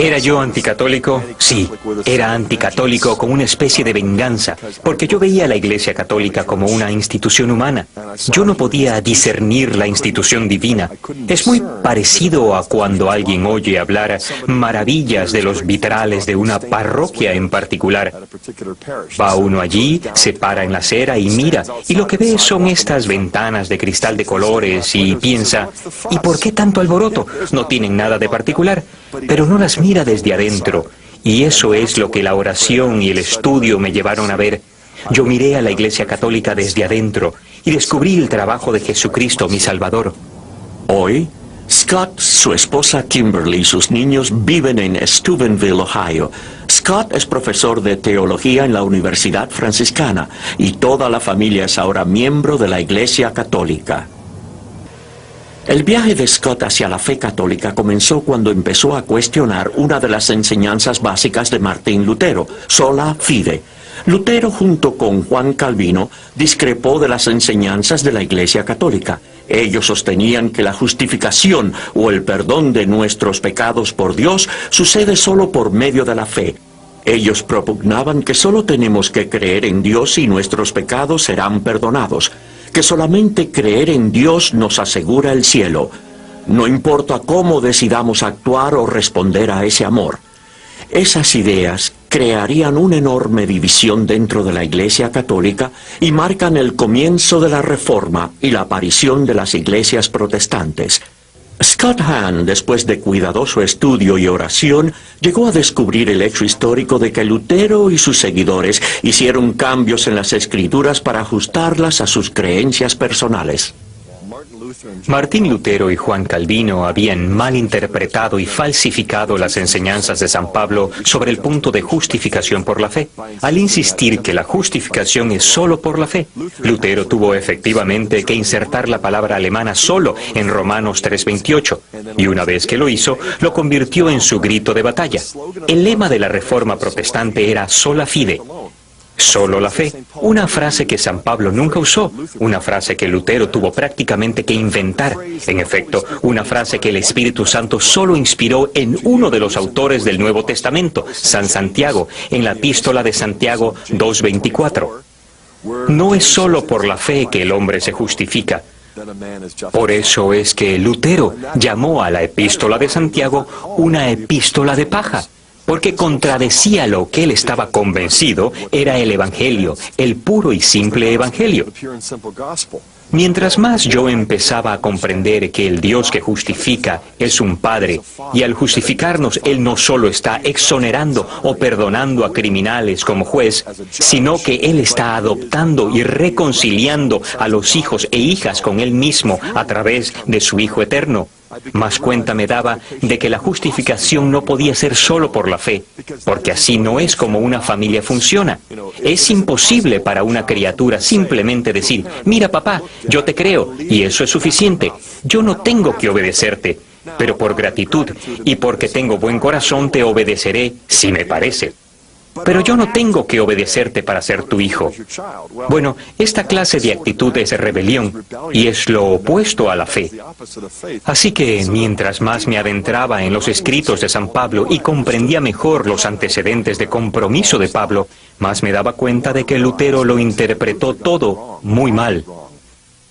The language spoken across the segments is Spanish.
¿Era yo anticatólico? Sí, era anticatólico con una especie de venganza, porque yo veía a la Iglesia Católica como una institución humana. Yo no podía discernir la institución divina. Es muy parecido a cuando alguien oye hablar maravillas de los vitrales de una parroquia en particular. Va uno allí, se para en la acera y mira, y lo que ve son estas ventanas de cristal de colores y piensa, ¿y por qué tanto alboroto? No tienen nada de particular, pero no las mira desde adentro, y eso es lo que la oración y el estudio me llevaron a ver. Yo miré a la Iglesia Católica desde adentro y descubrí el trabajo de Jesucristo, mi Salvador. Hoy, Scott, su esposa Kimberly y sus niños viven en Steubenville, Ohio. Scott es profesor de teología en la Universidad Franciscana y toda la familia es ahora miembro de la Iglesia Católica. El viaje de Scott hacia la fe católica comenzó cuando empezó a cuestionar una de las enseñanzas básicas de Martín Lutero, sola fide. Lutero, junto con Juan Calvino, discrepó de las enseñanzas de la Iglesia Católica. Ellos sostenían que la justificación o el perdón de nuestros pecados por Dios sucede solo por medio de la fe. Ellos propugnaban que solo tenemos que creer en Dios y nuestros pecados serán perdonados, que solamente creer en Dios nos asegura el cielo. No importa cómo decidamos actuar o responder a ese amor. Esas ideas crearían una enorme división dentro de la Iglesia Católica y marcan el comienzo de la Reforma y la aparición de las iglesias protestantes. Scott Hahn, después de cuidadoso estudio y oración, llegó a descubrir el hecho histórico de que Lutero y sus seguidores hicieron cambios en las Escrituras para ajustarlas a sus creencias personales. Martín Lutero y Juan Calvino habían malinterpretado y falsificado las enseñanzas de San Pablo sobre el punto de justificación por la fe. Al insistir que la justificación es solo por la fe, Lutero tuvo efectivamente que insertar la palabra alemana solo en Romanos 3:28, y una vez que lo hizo, lo convirtió en su grito de batalla. El lema de la Reforma protestante era sola fide. Solo la fe, una frase que San Pablo nunca usó, una frase que Lutero tuvo prácticamente que inventar. En efecto, una frase que el Espíritu Santo solo inspiró en uno de los autores del Nuevo Testamento, San Santiago, en la Epístola de Santiago 2:24. No es solo por la fe que el hombre se justifica. Por eso es que Lutero llamó a la Epístola de Santiago una epístola de paja, porque contradecía lo que él estaba convencido era el Evangelio, el puro y simple Evangelio. Mientras más yo empezaba a comprender que el Dios que justifica es un Padre, y al justificarnos Él no solo está exonerando o perdonando a criminales como juez, sino que Él está adoptando y reconciliando a los hijos e hijas con Él mismo a través de su Hijo eterno. Más cuenta me daba de que la justificación no podía ser solo por la fe, porque así no es como una familia funciona. Es imposible para una criatura simplemente decir, mira papá, yo te creo, y eso es suficiente. Yo no tengo que obedecerte, pero por gratitud y porque tengo buen corazón te obedeceré si me parece. Pero yo no tengo que obedecerte para ser tu hijo. Bueno, esta clase de actitud es rebelión y es lo opuesto a la fe. Así que mientras más me adentraba en los escritos de San Pablo y comprendía mejor los antecedentes de compromiso de Pablo, más me daba cuenta de que Lutero lo interpretó todo muy mal.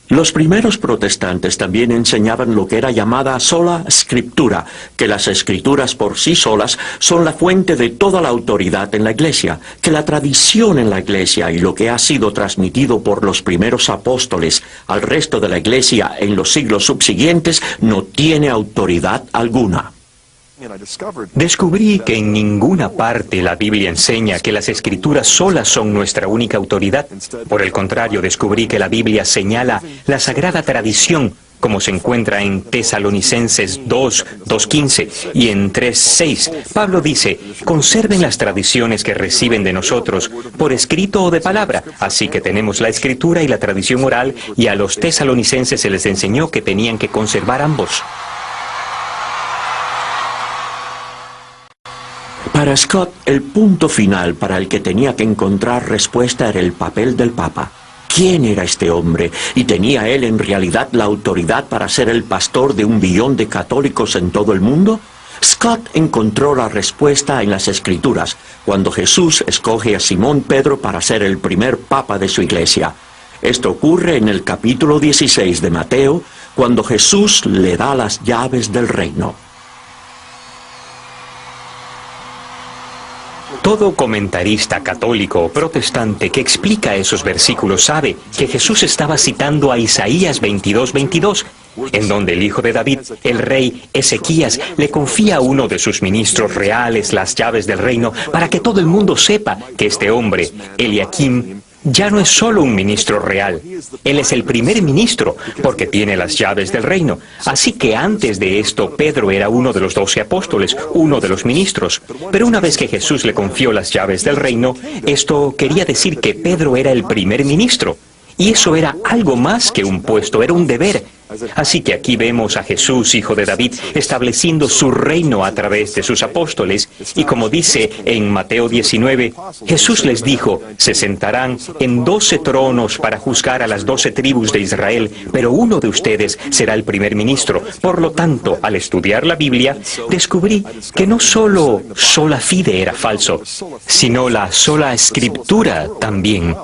Los primeros protestantes también enseñaban lo que era llamada sola scriptura, que las escrituras por sí solas son la fuente de toda la autoridad en la Iglesia, que la tradición en la Iglesia y lo que ha sido transmitido por los primeros apóstoles al resto de la Iglesia en los siglos subsiguientes no tiene autoridad alguna. Descubrí que en ninguna parte la Biblia enseña que las Escrituras solas son nuestra única autoridad. Por el contrario, descubrí que la Biblia señala la sagrada tradición, como se encuentra en Tesalonicenses 2:15 y en 3:6. Pablo dice, conserven las tradiciones que reciben de nosotros, por escrito o de palabra. Así que tenemos la Escritura y la tradición oral, y a los tesalonicenses se les enseñó que tenían que conservar ambos. Para Scott, el punto final para el que tenía que encontrar respuesta era el papel del Papa. ¿Quién era este hombre? ¿Y tenía él en realidad la autoridad para ser el pastor de 1 billón de católicos en todo el mundo? Scott encontró la respuesta en las Escrituras, cuando Jesús escoge a Simón Pedro para ser el primer papa de su iglesia. Esto ocurre en el capítulo 16 de Mateo, cuando Jesús le da las llaves del reino. Todo comentarista católico o protestante que explica esos versículos sabe que Jesús estaba citando a Isaías 22:22, en donde el hijo de David, el rey Ezequías, le confía a uno de sus ministros reales las llaves del reino para que todo el mundo sepa que este hombre, Eliakim, ya no es solo un ministro real. Él es el primer ministro porque tiene las llaves del reino. Así que antes de esto, Pedro era uno de los 12 apóstoles, uno de los ministros. Pero una vez que Jesús le confió las llaves del reino, esto quería decir que Pedro era el primer ministro. Y eso era algo más que un puesto, era un deber. Así que aquí vemos a Jesús, hijo de David, estableciendo su reino a través de sus apóstoles. Y como dice en Mateo 19, Jesús les dijo, se sentarán en 12 tronos para juzgar a las 12 tribus de Israel, pero uno de ustedes será el primer ministro. Por lo tanto, al estudiar la Biblia, descubrí que no solo sola fide era falso, sino la sola escritura también.